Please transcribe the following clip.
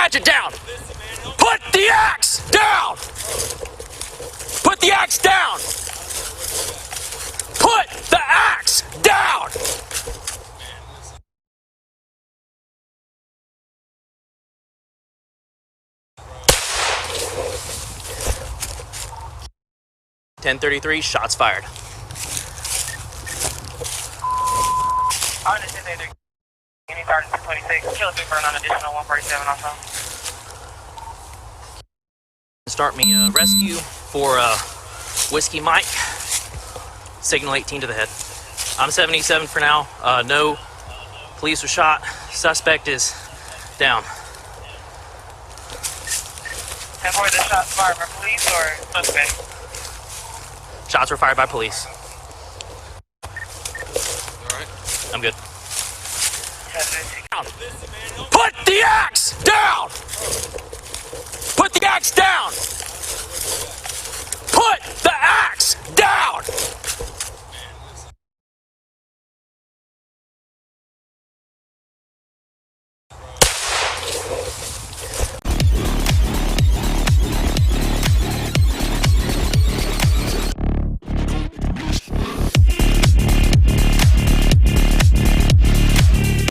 hatchet down. Put the axe down. Put the axe down. Put the axe down. .1033, shots fired. Any Sergeant 226, kill a big burn on additional 147 also. Start me a rescue for Whiskey Mike. Signal 18 to the head. I'm 77 for now. No police were shot. Suspect is down. 10-4, the shots fired by police or suspect? Shots were fired by police. Alright. I'm good. Put the axe down! Put the axe down!